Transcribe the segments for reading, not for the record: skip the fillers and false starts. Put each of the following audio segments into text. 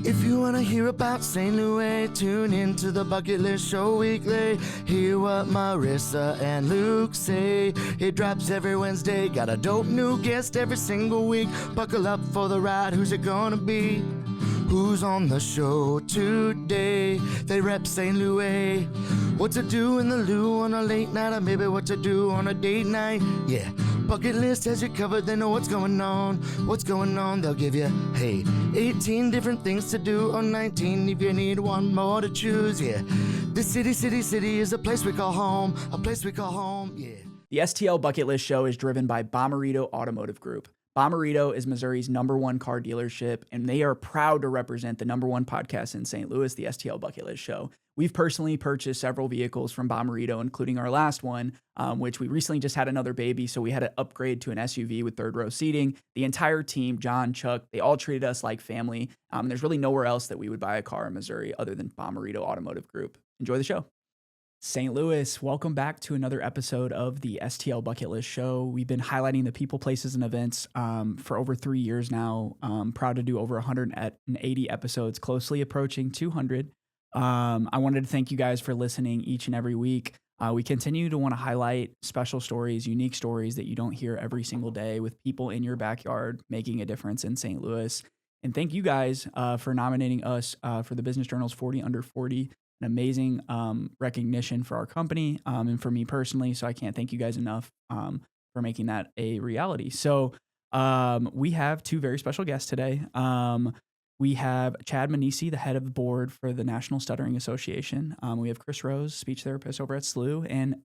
If you want to hear about St. Louis, tune into the Bucket List Show weekly. Hear what Marissa and Luke say. It drops every Wednesday. Got a dope new guest every single week. Buckle up for the ride. Who's it gonna be? Who's on the show today? They rep St. Louis. What to do in the loo on a late night, or maybe what to do on a date night. Yeah, Bucket List has you covered. They know what's going on. What's going on, they'll give you, hey, 18 different things to do, or 19 if you need one more to choose. Yeah, this city is a place we call home. A place we call home, yeah. The STL Bucket List Show is driven by Bommarito Automotive Group. Bommarito is Missouri's #1 car dealership, and they are proud to represent the #1 podcast in St. Louis, the STL Bucket List Show. We've personally purchased several vehicles from Bommarito, including our last one, which we recently just had another baby, so we had to upgrade to an SUV with third row seating. The entire team, John, Chuck, they all treated us like family. There's really nowhere else that we would buy a car in Missouri other than Bommarito Automotive Group. Enjoy the show. St. Louis, welcome back to another episode of the STL Bucket List Show. We've been highlighting the people, places, and events for over 3 years now. Proud to do over 180 episodes, closely approaching 200. I wanted to thank you guys for listening each and every week. We continue to want to highlight special stories, unique stories that you don't hear every single day with people in your backyard making a difference in St. Louis. And thank you guys for nominating us for the Business Journal's 40 Under 40. An amazing recognition for our company and for me personally. So I can't thank you guys enough for making that a reality. So we have two very special guests today. We have Chad Mannisi, the head of the board for the National Stuttering Association. We have Chris Rose, speech therapist over at SLU, and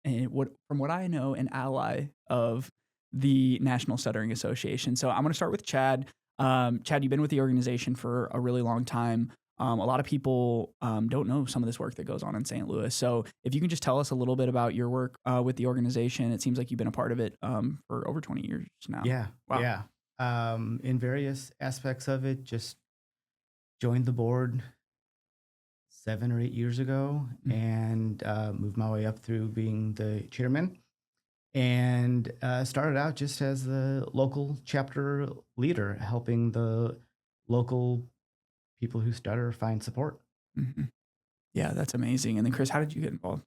from what I know, an ally of the National Stuttering Association. So I'm going to start with Chad. Chad, you've been with the organization for a really long time. A lot of people don't know some of this work that goes on in St. Louis. So if you can just tell us a little bit about your work with the organization. It seems like you've been a part of it for over 20 years now. Yeah. Wow. Yeah. In various aspects of it, just joined the board 7 or 8 years ago and moved my way up through being the chairman, and started out just as the local chapter leader, helping the local people who stutter find support. Mm-hmm. Yeah, that's amazing. And then Chris, how did you get involved?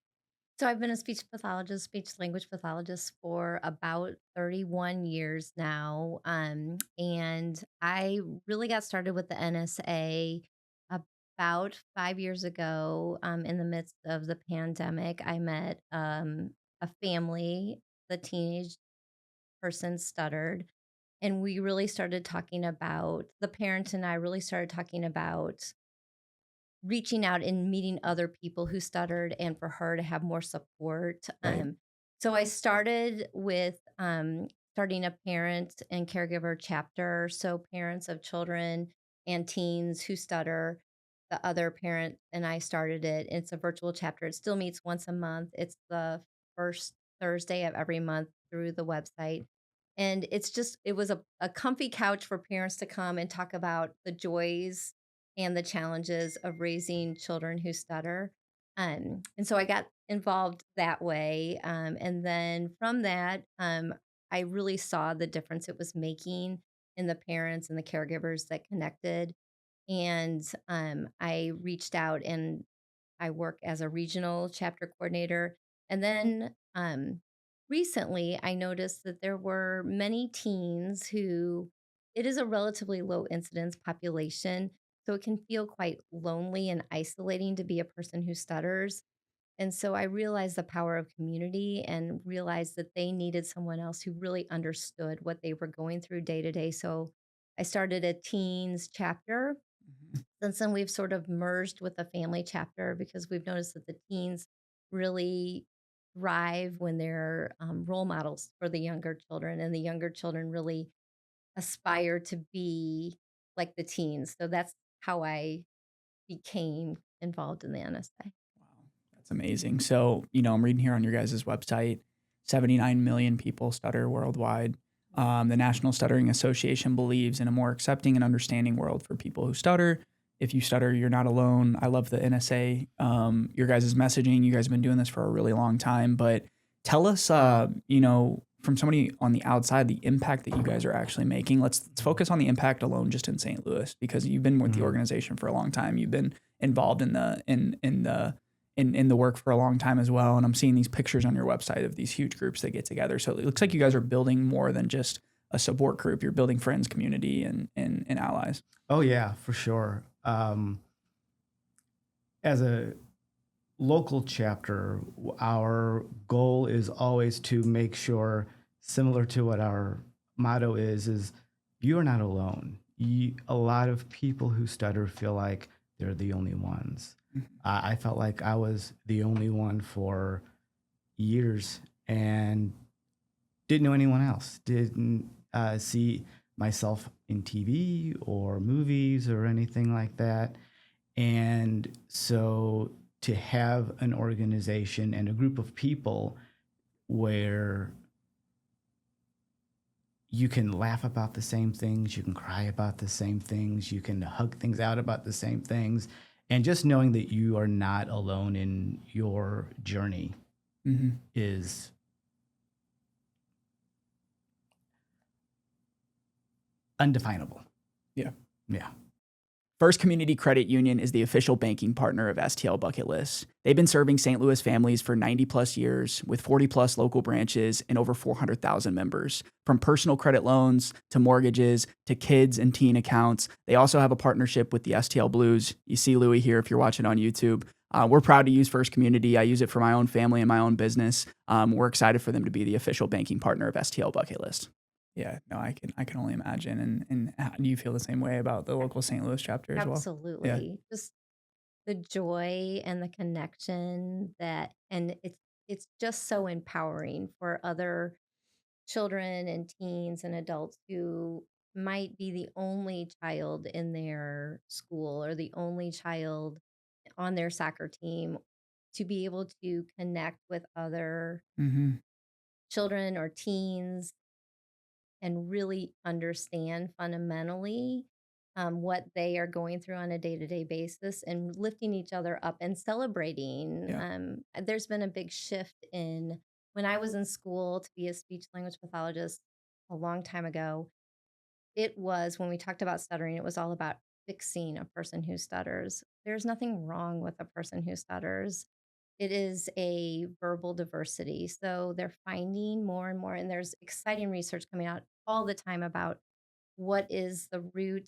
So I've been a speech pathologist, speech language pathologist for about 31 years now. And I really got started with the NSA about 5 years ago. In the midst of the pandemic, I met a family, the teenage person stuttered. And we really started talking about, the parents and I really started talking about reaching out and meeting other people who stuttered, and for her to have more support. Right. So I started with starting a parent and caregiver chapter. So parents of children and teens who stutter, the other parent and I started it. It's a virtual chapter. It still meets once a month. It's the first Thursday of every month through the website. And it was a comfy couch for parents to come and talk about the joys and the challenges of raising children who stutter. And so I got involved that way. And then from that, I really saw the difference it was making in the parents and the caregivers that connected. And I reached out, and I work as a regional chapter coordinator. And then recently, I noticed that there were many teens who, it is a relatively low incidence population, so it can feel quite lonely and isolating to be a person who stutters. And so I realized the power of community and realized that they needed someone else who really understood what they were going through day to day. So I started a teens chapter. Since then, we've sort of merged with the family chapter because we've noticed that the teens really thrive when they're role models for the younger children, and the younger children really aspire to be like the teens. So that's how I became involved in the NSA. Wow, that's amazing. So, I'm reading here on your guys' website, 79 million people stutter worldwide. The National Stuttering Association believes in a more accepting and understanding world for people who stutter. If you stutter, you're not alone. I love the NSA, your guys' messaging. You guys have been doing this for a really long time, but tell us, from from somebody on the outside, the impact that you guys are actually making. Let's focus on the impact alone just in St. Louis, because you've been with the organization for a long time. You've been involved in the work for a long time as well. And I'm seeing these pictures on your website of these huge groups that get together. So it looks like you guys are building more than just a support group. You're building friends, community, and allies. Oh yeah, for sure. As a local chapter, our goal is always to make sure, similar to what our motto is you are not alone. A lot of people who stutter feel like they're the only ones. I felt like I was the only one for years and didn't know anyone else. Didn't see myself in TV or movies or anything like that. And so to have an organization and a group of people where you can laugh about the same things, you can cry about the same things, you can hug things out about the same things, and just knowing that you are not alone in your journey is undefinable. Yeah. Yeah. First Community Credit Union is the official banking partner of STL Bucket List. They've been serving St. Louis families for 90 plus years with 40 plus local branches and over 400,000 members. From personal credit loans to mortgages to kids and teen accounts, they also have a partnership with the STL Blues. You see Louie here if you're watching on YouTube. We're proud to use First Community. I use it for my own family and my own business. We're excited for them to be the official banking partner of STL Bucket List. Yeah, no, I can only imagine. And do you feel the same way about the local St. Louis chapter as well? Absolutely. Yeah. Just the joy and the connection and it's just so empowering for other children and teens and adults who might be the only child in their school or the only child on their soccer team, to be able to connect with other Mm-hmm. children or teens and really understand fundamentally what they are going through on a day-to-day basis, and lifting each other up and celebrating. Yeah. There's been a big shift in when I was in school to be a speech language pathologist a long time ago. It was, when we talked about stuttering, it was all about fixing a person who stutters. There's nothing wrong with a person who stutters. It is a verbal diversity. So they're finding more and more, and there's exciting research coming out all the time about what is the root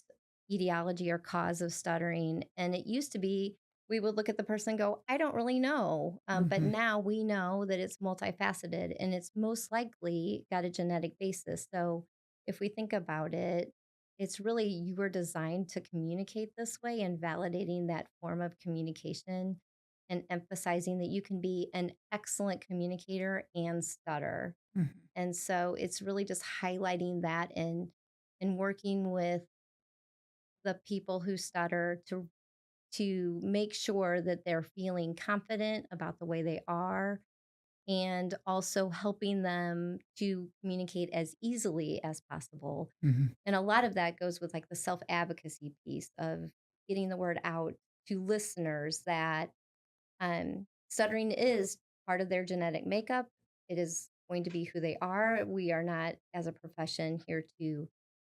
etiology or cause of stuttering. And it used to be we would look at the person and go, I don't really know. But now we know that it's multifaceted and it's most likely got a genetic basis. So if we think about it, it's really, you were designed to communicate this way, and validating that form of communication and emphasizing that you can be an excellent communicator and stutter. Mhm. And so it's really just highlighting that and working with the people who stutter to make sure that they're feeling confident about the way they are, and also helping them to communicate as easily as possible. Mhm. And a lot of that goes with like the self-advocacy piece of getting the word out to listeners that stuttering is part of their genetic makeup. It is going to be who they are. We are not, as a profession, here to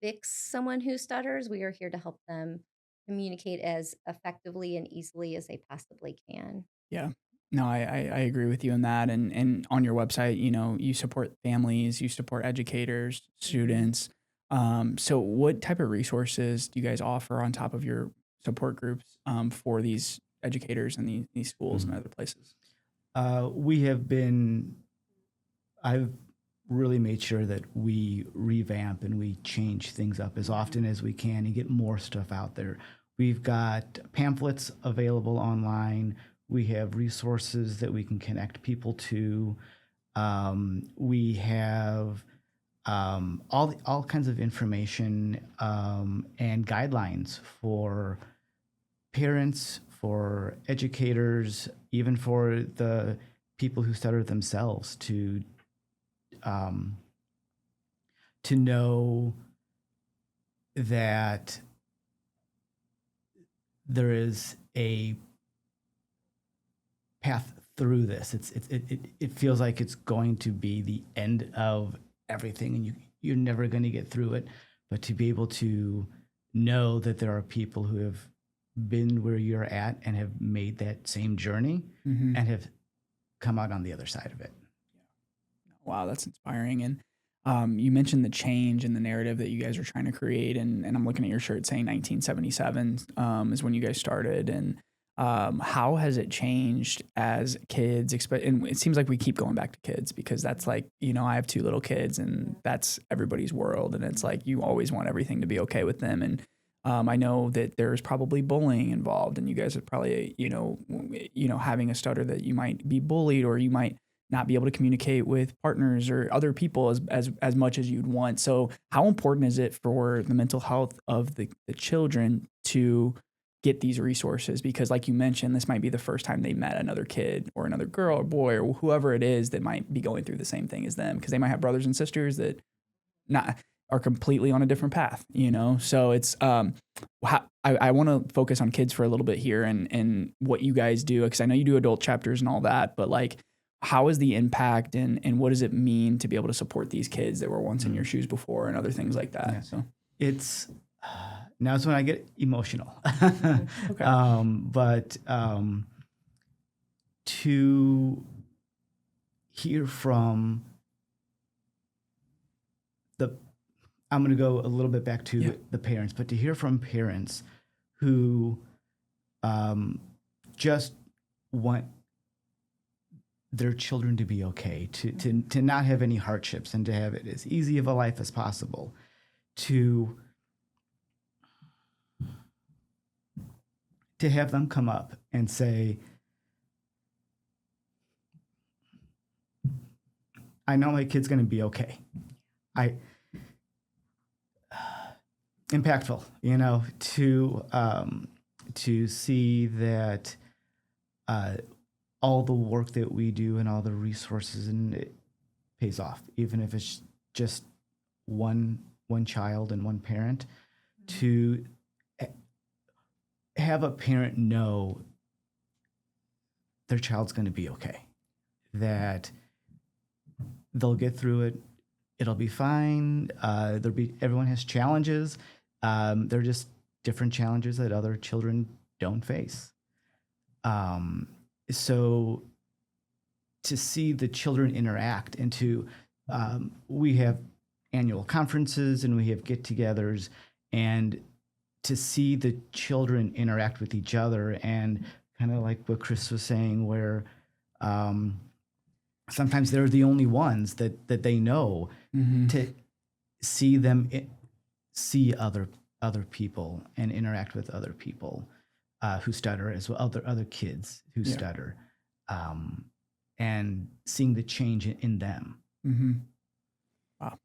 fix someone who stutters. We are here to help them communicate as effectively and easily as they possibly can. Yeah. No, I agree with you on that. And on your website, you support families, you support educators, students. So what type of resources do you guys offer on top of your support groups for these educators and these schools and other places? I've really made sure that we revamp and we change things up as often as we can and get more stuff out there. We've got pamphlets available online. We have resources that we can connect people to. We have all kinds of information and guidelines for parents, for educators, even for the people who stutter themselves to know that there is a path through this. It feels like it's going to be the end of everything and you're never going to get through it, but to be able to know that there are people who have been where you're at and have made that same journey Mm-hmm. and have come out on the other side of it. Wow, that's inspiring. And you mentioned the change in the narrative that you guys are trying to create. And I'm looking at your shirt saying 1977 is when you guys started. And how has it changed as kids? And it seems like we keep going back to kids because that's like, I have 2 little kids and that's everybody's world. And it's like you always want everything to be okay with them. And I know that there's probably bullying involved, and you guys are probably, having a stutter that you might be bullied or you might not be able to communicate with partners or other people as much as you'd want. So how important is it for the mental health of the children to get these resources? Because like you mentioned, this might be the first time they met another kid or another girl or boy or whoever it is that might be going through the same thing as them, because they might have brothers and sisters that are completely on a different path, So it's I want to focus on kids for a little bit here and what you guys do, because I know you do adult chapters and all that, but like, how is the impact and what does it mean to be able to support these kids that were once in your shoes before and other things like that? Yeah. So It's now it's when I get emotional. Okay. But to hear from I'm going to go a little bit back to the parents, but to hear from parents who just want their children to be okay, to not have any hardships and to have it as easy of a life as possible, to have them come up and say, I know my kid's going to be okay. Impactful, to see that all the work that we do and all the resources, and it pays off, even if it's just one child and one parent, to have a parent know their child's going to be okay, that they'll get through it. It'll be fine. Everyone has challenges. They're just different challenges that other children don't face. So to see the children interact and we have annual conferences and we have get-togethers, and to see the children interact with each other, and kind of like what Chris was saying, where sometimes they're the only ones that they know, to see them see other people and interact with other people who stutter as well, other kids who stutter, and seeing the change in them. Mm-hmm. Wow.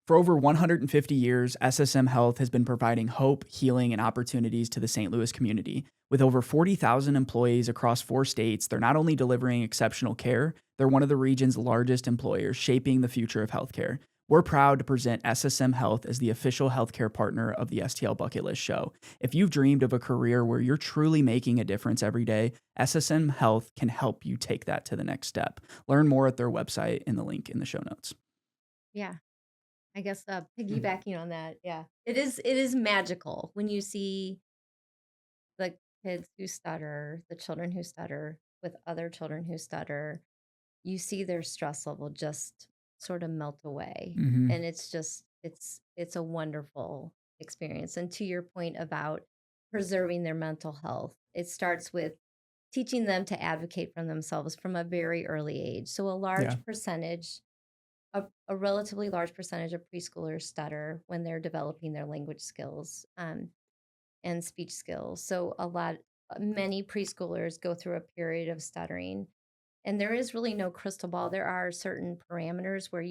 For over 150 years, SSM Health has been providing hope, healing, and opportunities to the St. Louis community. With over 40,000 employees across 4 states, they're not only delivering exceptional care, they're one of the region's largest employers, shaping the future of healthcare. We're proud to present SSM Health as the official healthcare partner of the STL Bucket List Show. If you've dreamed of a career where you're truly making a difference every day, SSM Health can help you take that to the next step. Learn more at their website in the link in the show notes. Yeah. I guess piggybacking on that, yeah. It is magical when you see the kids who stutter, the children who stutter with other children who stutter. You see their stress level just sort of melt away. Mm-hmm. And it's just it's a wonderful experience. And to your point about preserving their mental health, it starts with teaching them to advocate for themselves from a very early age. So a large percentage, a relatively large percentage of preschoolers stutter when they're developing their language skills and speech skills. So many preschoolers go through a period of stuttering, and there is really no crystal ball. There are certain parameters where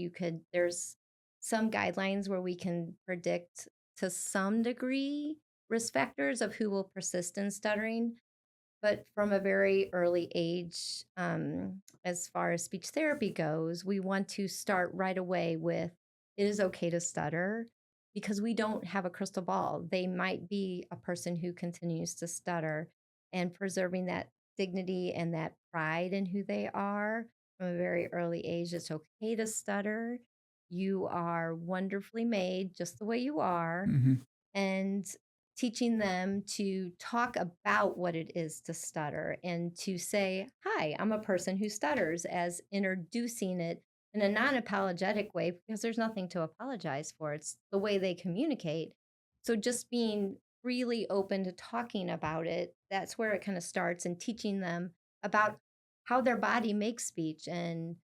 there's some guidelines where we can predict to some degree risk factors of who will persist in stuttering. But from a very early age, as far as speech therapy goes, we want to start right away with it is okay to stutter, because we don't have a crystal ball. They might be a person who continues to stutter, and preserving that dignity and that pride in who they are from a very early age. It's okay to stutter. you are wonderfully made just the way you are, Mm-hmm. and teaching them to talk about what it is to stutter and to say, "Hi, I'm a person who stutters," as introducing it in a non-apologetic way, because there's nothing to apologize for. It's the way they communicate. So just being really open to talking about it, that's where it kind of starts, and teaching them about how their body makes speech and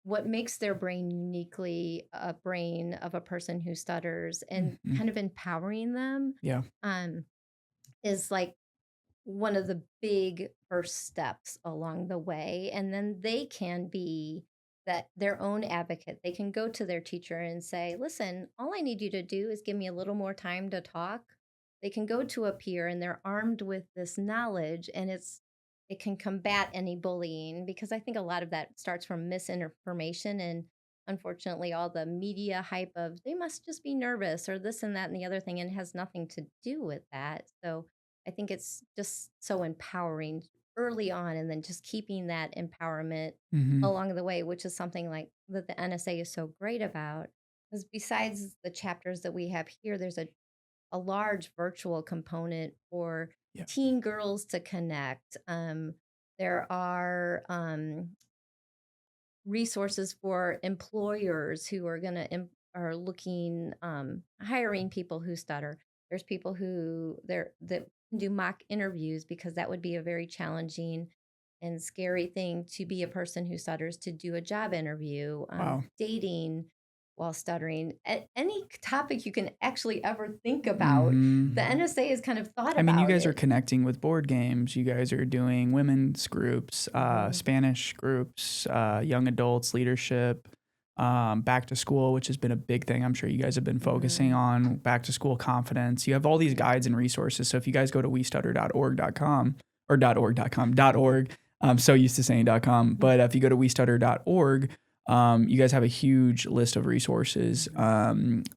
what makes their brain uniquely a brain of a person who stutters, and Mm-hmm. kind of empowering them Yeah. um, is like one of the big first steps along the way. And then they can be that their own advocate. They can go to their teacher and say, "Listen, all I need you to do is give me a little more time to talk." They can go to a peer, and they're armed with this knowledge, and it can combat any bullying, because I think a lot of that starts from misinformation, and unfortunately all the media hype of they must just be nervous or this and that and the other thing, and it has nothing to do with that. So I think it's just so empowering early on, and then just keeping that empowerment Mm-hmm. along the way, which is something like that the NSA is so great about. Because besides the chapters that we have here, there's a large virtual component for Yeah. teen girls to connect. There are resources for employers who are are looking, hiring people who stutter. There's people who that can do mock interviews, because that would be a very challenging and scary thing to be a person who stutters, to do a job interview, Wow. dating while stuttering, any topic you can actually ever think about. Mm-hmm. The NSA has kind of thought I mean, you about guys are it. connecting with board games. You guys are doing women's groups, Spanish groups, young adults, leadership, back to school, which has been a big thing. I'm sure you guys have been focusing on back to school confidence. You have all these guides and resources. So if you guys go to westutter.org.com or .org.com, I'm so used to saying .com, but if you go to westutter.org, you guys have a huge list of resources.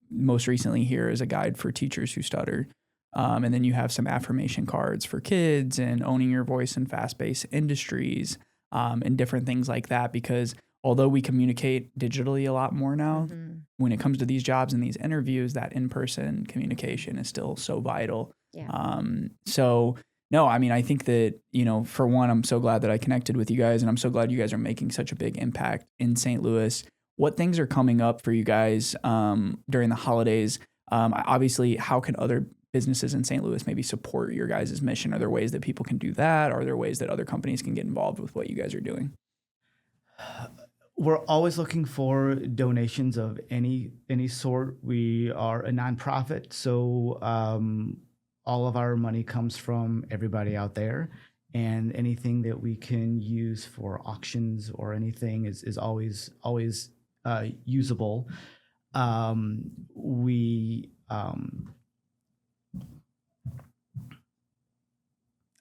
Most recently here is a guide for teachers who stutter. And then you have some affirmation cards for kids and owning your voice in fast-paced industries, and different things like that. Because although we communicate digitally a lot more now, when it comes to these jobs and these interviews, that in-person communication is still so vital. Yeah. So no, I mean, I think that, for one, I'm so glad that I connected with you guys, and I'm so glad you guys are making such a big impact in St. Louis. What things are coming up for you guys during the holidays? Obviously, how can other businesses in St. Louis maybe support your guys' mission? Are there ways that people can do that? Are there ways that other companies can get involved with what you guys are doing? We're always looking for donations of any sort. We are a nonprofit, so all of our money comes from everybody out there, and anything that we can use for auctions or anything is always usable.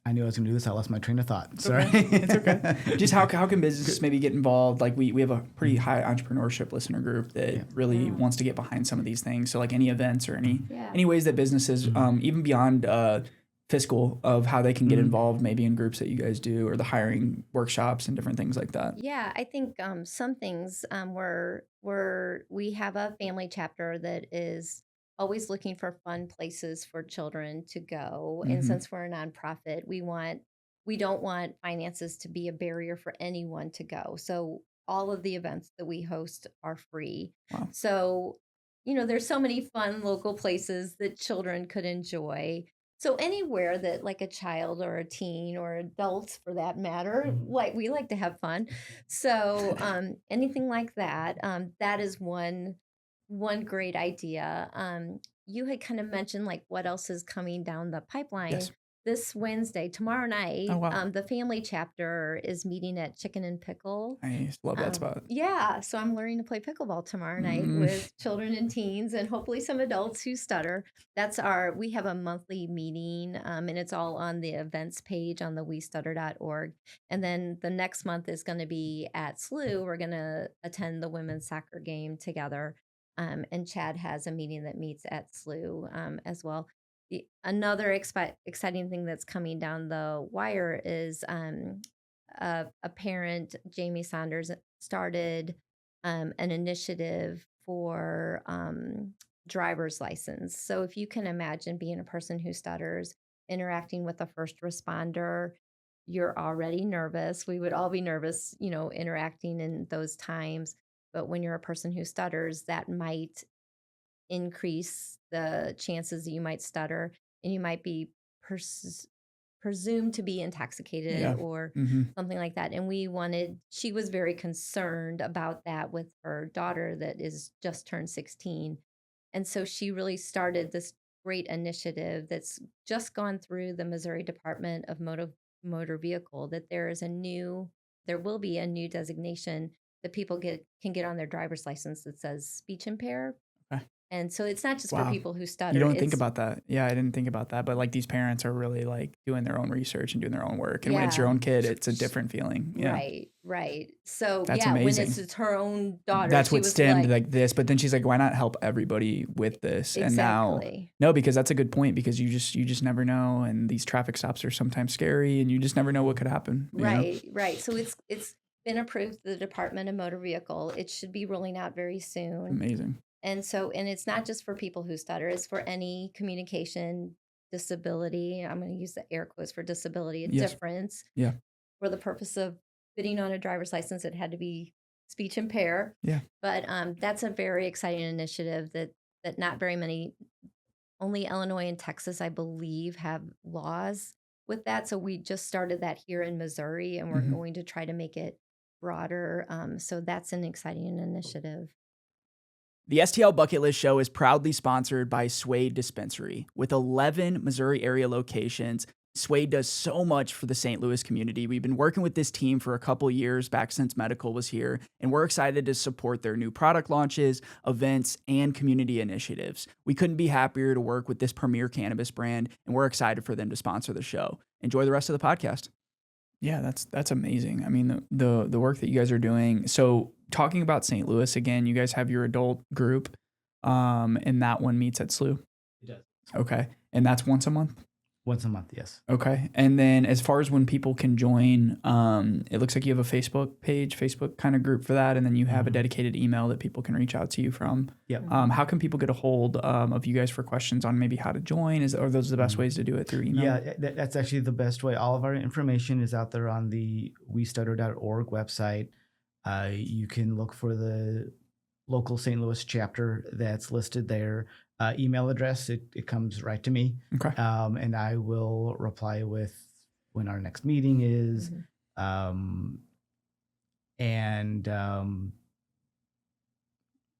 I knew I was going to do this. I lost my train of thought. Sorry. It's okay. Just how can businesses maybe get involved? Like we have a pretty high entrepreneurship listener group that really wants to get behind some of these things. So like any events or any ways that businesses, even beyond fiscal, of how they can get involved maybe in groups that you guys do, or the hiring workshops and different things like that. Yeah, I think some things we have a family chapter that is always looking for fun places for children to go. And since we're a nonprofit, we don't want finances to be a barrier for anyone to go. So all of the events that we host are free. Wow. So, there's so many fun local places that children could enjoy. So anywhere that like a child or a teen or adults for that matter, like we like to have fun. So anything like that, that is one great idea. You had kind of mentioned like what else is coming down the pipeline. Yes. This Wednesday, tomorrow night, Oh, wow. the family chapter is meeting at Chicken and Pickle. I love that spot. Yeah, so I'm learning to play pickleball tomorrow night with children and teens, and hopefully some adults who stutter. We have a monthly meeting, and it's all on the events page on the westutter.org. And then the next month is going to be at SLU. We're going to attend the women's soccer game together. And Chad has a meeting that meets at SLU as well. Another exciting thing that's coming down the wire is a parent, Jamie Saunders, started an initiative for driver's license. So if you can imagine being a person who stutters, interacting with a first responder, you're already nervous. We would all be nervous, interacting in those times. But when you're a person who stutters, that might increase the chances that you might stutter, and you might be presumed to be intoxicated Yeah. or Mm-hmm. something like that. And she was very concerned about that with her daughter that is just turned 16. And so she really started this great initiative that's just gone through the Missouri Department of Motor Vehicle, that there will be a new designation that people can get on their driver's license that says speech impaired. Okay. And so it's not just for Wow. people who stutter. You don't think about that. Yeah, I didn't think about that. But like these parents are really like doing their own research and doing their own work. And when it's your own kid, it's a different feeling. Yeah. Right. So That's when amazing. it's her own daughter, That's she what was stemmed like this. But then she's like, why not help everybody with this? And now, Exactly. no, because that's a good point, because you just never know. And these traffic stops are sometimes scary, and you just never know what could happen. you know? Right. So it's been approved through the Department of Motor Vehicle. It should be rolling out very soon. Amazing. And it's not just for people who stutter, it's for any communication disability. I'm going to use the air quotes for disability, a Yes. difference. Yeah. For the purpose of getting on a driver's license, it had to be speech impaired. Yeah. But that's a very exciting initiative that not very many, only Illinois and Texas, I believe, have laws with that. So we just started that here in Missouri, and we're Mhm. going to try to make it broader. So that's an exciting initiative. The STL Bucket List Show is proudly sponsored by Suede Dispensary. With 11 Missouri area locations, Suede does so much for the St. Louis community. We've been working with this team for a couple years back since medical was here, and we're excited to support their new product launches, events, and community initiatives. We couldn't be happier to work with this premier cannabis brand, and we're excited for them to sponsor the show. Enjoy the rest of the podcast. Yeah, that's amazing. I mean, the work that you guys are doing. So talking about St. Louis again, you guys have your adult group, and that one meets at SLU. It does. Okay, and that's once a month. Once a month, yes. Okay, and then as far as when people can join, it looks like you have a Facebook kind of group for that, and then you have a dedicated email that people can reach out to you from. Yep. How can people get a hold of you guys for questions on maybe how to join? Are those the best ways to do it, through email? Yeah, that's actually the best way. All of our information is out there on the westutter.org website. You can look for the local St. Louis chapter that's listed there. Email address, it comes right to me. Okay. And I will reply with when our next meeting is. And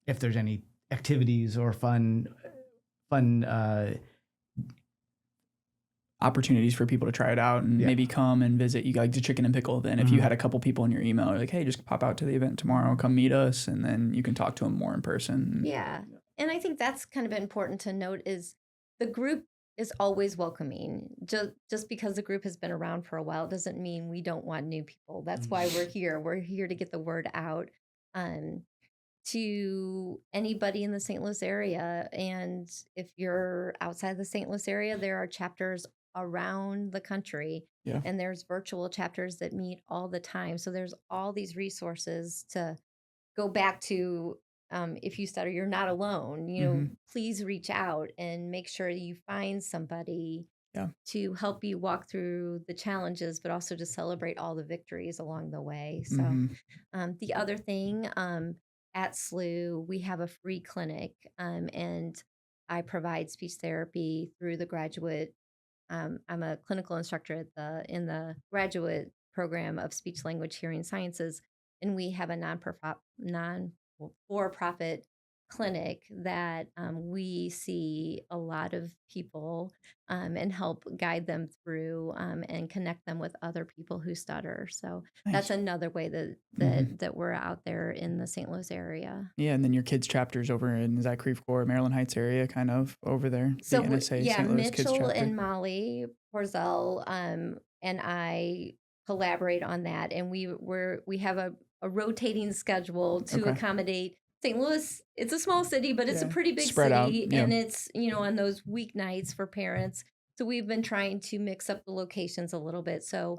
if there's any activities or fun opportunities for people to try it out and maybe come and visit you, like the chicken and pickle event. If you had a couple people in your email, like, hey, just pop out to the event tomorrow, come meet us, and then you can talk to them more in person. Yeah. And I think that's kind of important to note is the group is always welcoming. Just because the group has been around for a while doesn't mean we don't want new people. That's why we're here. We're here to get the word out to anybody in the St. Louis area. And if you're outside the St. Louis area, there are chapters around the country. Yeah. And there's virtual chapters that meet all the time. So there's all these resources to go back to. If you stutter, you're not alone. Please reach out and make sure you find somebody to help you walk through the challenges, but also to celebrate all the victories along the way. So the other thing, at SLU, we have a free clinic, and I provide speech therapy through the graduate. I'm a clinical instructor in the graduate program of speech language hearing sciences, and we have a for-profit clinic that we see a lot of people and help guide them through and connect them with other people who stutter. So that's another way that we're out there in the St. Louis area. Yeah, and then your kids chapters over in Zach Creve Coeur, Maryland Heights area, kind of over there. So the NSA St. Louis Kids Mitchell chapter. and Molly Porzell and I collaborate on that, and we have a rotating schedule to accommodate St. Louis. It's a small city, but it's a pretty big Spread city, out. Yeah. and it's on those weeknights for parents. So we've been trying to mix up the locations a little bit. So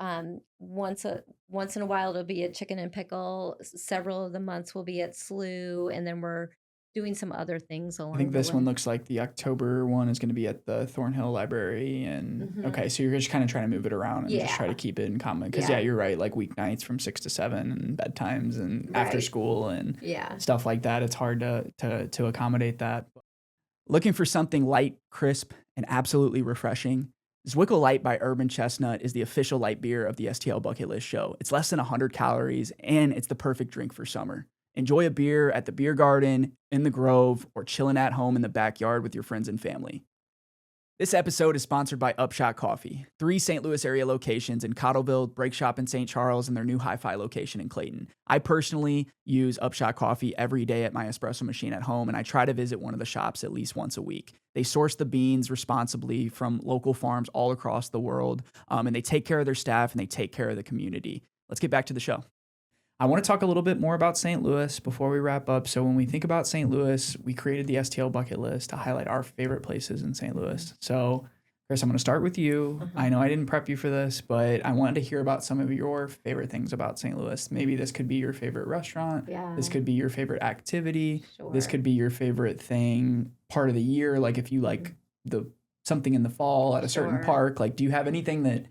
once in a while it'll be at Chicken and Pickle. Several of the months will be at Slew, and then we're doing some other things along I think the this way. one looks like the October one is going to be at the Thornhill Library. And okay, so you're just kind of trying to move it around and just try to keep it in common. Because, you're right. Like weeknights from 6 to 7 and bedtimes and after school and stuff like that. It's hard to accommodate that. Looking for something light, crisp, and absolutely refreshing? Zwickle Light by Urban Chestnut is the official light beer of the STL Bucket List Show. It's less than 100 calories, and it's the perfect drink for summer. Enjoy a beer at the beer garden, in the Grove, or chilling at home in the backyard with your friends and family. This episode is sponsored by Upshot Coffee. 3 St. Louis area locations in Cottleville, Break Shop in St. Charles, and their new Hi-Fi location in Clayton. I personally use Upshot Coffee every day at my espresso machine at home, and I try to visit one of the shops at least once a week. They source the beans responsibly from local farms all across the world, and they take care of their staff, and they take care of the community. Let's get back to the show. I want to talk a little bit more about St. Louis before we wrap up. So when we think about St. Louis, we created the STL Bucket List to highlight our favorite places in St. Louis. So Chris, I'm going to start with you. I know I didn't prep you for this, but I wanted to hear about some of your favorite things about St. Louis. Maybe this could be your favorite restaurant. Yeah. This could be your favorite activity. Sure. This could be your favorite thing part of the year. Like if you like something in the fall at a certain park, like do you have anything that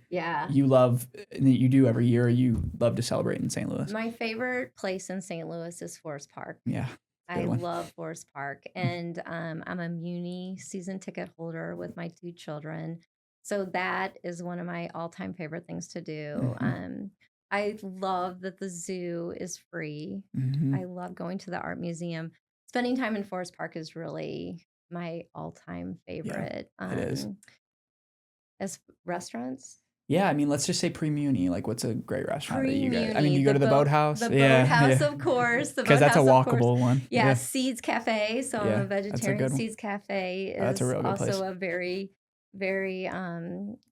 you love and that you do every year you love to celebrate in St. Louis? My favorite place in St. Louis is Forest Park. Yeah. I love Forest Park, and I'm a Muni season ticket holder with my 2 children. So that is one of my all-time favorite things to do. I love that the zoo is free. I love going to the art museum. Spending time in Forest Park is really my all-time favorite. It is. As restaurants? Yeah, I mean, let's just say pre-Muni. Like, what's a great restaurant that you Pre-Muni, go? I mean, you go to the Boathouse? The Boathouse, of course. Because that's a walkable one. Yeah, Seeds Cafe. So I'm a vegetarian. That's a good one. Seeds Cafe is That's a real good also place. a very, very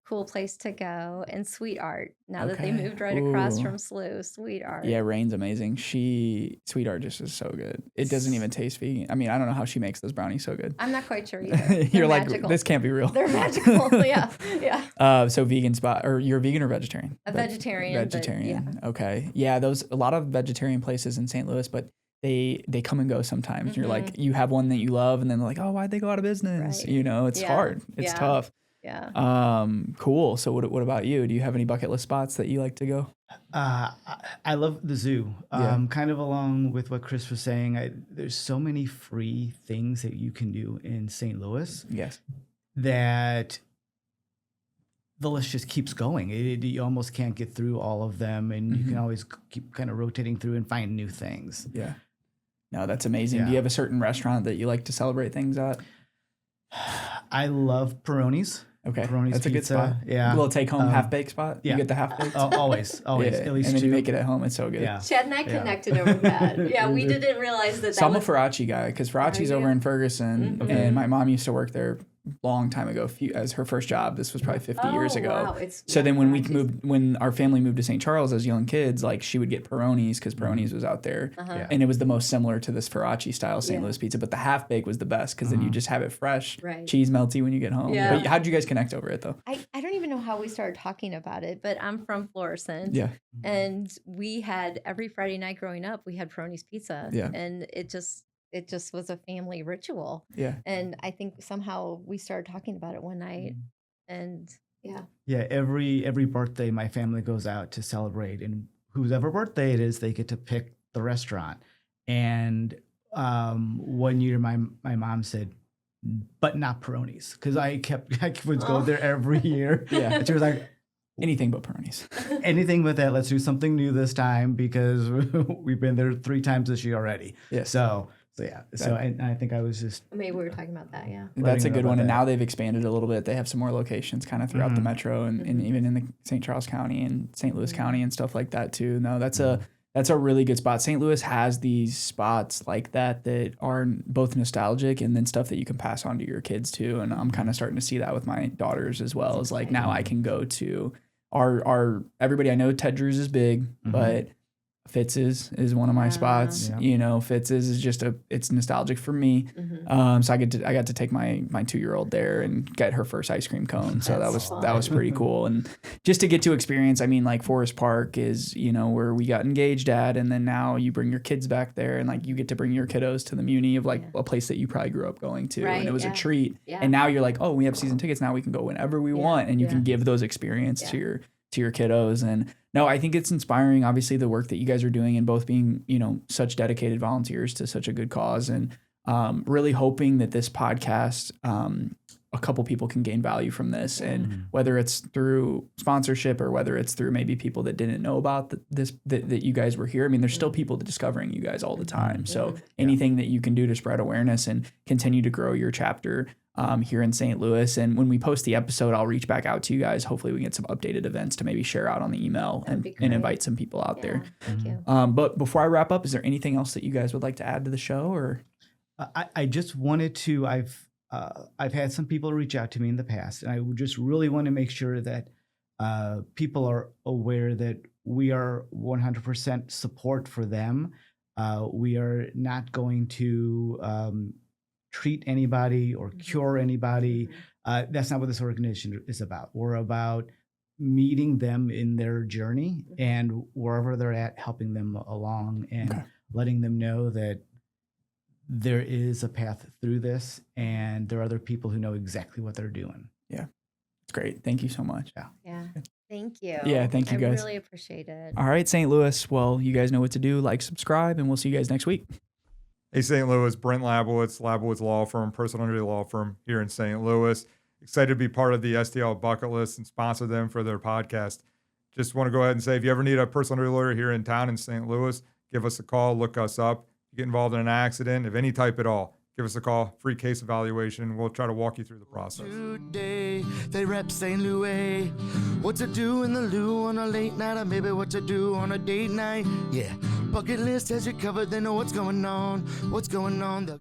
cool place to go. And Sweet Art, now that they moved right across from Slew, Sweet Art. Yeah, Rain's amazing. Sweet Art just is so good. It doesn't even taste vegan. I mean, I don't know how she makes those brownies so good. I'm not quite sure either. You're magical. Like, this can't be real. They're magical. Yeah. So vegan spot, or you're a vegan or vegetarian? A vegetarian. Vegetarian. Okay. Yeah, a lot of vegetarian places in St. Louis, but they come and go sometimes. You're like, you have one that you love, and then they're like, oh, why'd they go out of business? Right. You know, it's hard. It's tough. Yeah. Cool. So what about you? Do you have any bucket list spots that you like to go? I love the zoo. Kind of along with what Chris was saying, there's so many free things that you can do in St. Louis. Yes. That the list just keeps going. You almost can't get through all of them, and you can always keep kind of rotating through and find new things. Yeah. No, that's amazing. Yeah. Do you have a certain restaurant that you like to celebrate things at? I love Peroni's. Okay, Peroni's that's pizza. A good spot. Yeah, a little take-home half-baked spot. Yeah, you get the half-baked. Always. Yeah. At least and then 2. you make it at home. It's so good. Yeah. Chad and I connected over that. Yeah, we didn't realize that. So I'm a Faraci guy because Faraci's over in Ferguson, and my mom used to work there long time ago as her first job. This was probably 50 years ago. Wow. So then when our family moved to St. Charles as young kids, like she would get Peroni's because Peroni's was out there, and it was the most similar to this Faraci style St. Louis pizza. But the half bake was the best because then you just have it fresh, cheese melty when you get home. Yeah. But how did you guys connect over it though? I don't even know how we started talking about it, but I'm from Florissant. Yeah. And we had every Friday night growing up, we had Peroni's pizza. Yeah. And it just was a family ritual. Yeah. And I think somehow we started talking about it one night. And yeah, every birthday my family goes out to celebrate, and whoever birthday it is, they get to pick the restaurant. And one year my mom said, but not Peroni's, because I would go there every year. Yeah. And she was like, anything but Peroni's. anything but that. Let's do something new this time because we've been there 3 times this year already. Yeah. So yeah. So and I think I was just. maybe we were talking about that. Yeah. That's a letting her good know one. about And that. now they've expanded a little bit. They have some more locations kind of throughout the metro and even in the St. Charles County and St. Louis County and stuff like that too. No, that's a really good spot. St. Louis has these spots like that are both nostalgic and then stuff that you can pass on to your kids too. And I'm kind of starting to see that with my daughters as well. As like now I can go to our everybody I know Ted Drew's is big, but Fitz's is one of my spots. Yeah. You know, Fitz's is just it's nostalgic for me. So I got to take my 2-year-old there and get her first ice cream cone. So that was pretty cool. And just to get to experience, I mean, like Forest Park is, you know, where we got engaged at, and then now you bring your kids back there, and like you get to bring your kiddos to the Muni of like a place that you probably grew up going to, and it was a treat. And now you're like, oh, we have season tickets now, we can go whenever we want, and you can give those experience to your kiddos. And no, I think it's inspiring, obviously, the work that you guys are doing and both being, you know, such dedicated volunteers to such a good cause, and really hoping that this podcast, a couple people can gain value from this, and whether it's through sponsorship or whether it's through maybe people that didn't know about that you guys were here. I mean, there's still people discovering you guys all the time. So anything that you can do to spread awareness and continue to grow your chapter here in St. Louis. And when we post the episode, I'll reach back out to you guys. Hopefully we can get some updated events to maybe share out on the email and invite some people out there. Thank you. But before I wrap up, is there anything else that you guys would like to add to the show? Or I just wanted to, I've had some people reach out to me in the past, and I would just really want to make sure that people are aware that we are 100% support for them. We are not going to treat anybody or cure anybody. That's not what this organization is about. We're about meeting them in their journey, and wherever they're at, helping them along and letting them know that there is a path through this, and there are other people who know exactly what they're doing. Yeah, it's great. Thank you so much. Yeah. Thank you. Yeah, thank you guys. I really appreciate it. All right, St. Louis. Well, you guys know what to do. Like, subscribe, and we'll see you guys next week. Hey, St. Louis, Brent Labowitz, Labowitz Law Firm, personal injury law firm here in St. Louis. Excited to be part of the STL Bucket List and sponsor them for their podcast. Just want to go ahead and say, if you ever need a personal injury lawyer here in town in St. Louis, give us a call, look us up. If you get involved in an accident of any type at all, give us a call, free case evaluation. We'll try to walk you through the process. Today, they rep St. Louis. What to do in the loo on a late night, or maybe what to do on a date night. Yeah, Bucket List has you covered. They know what's going on.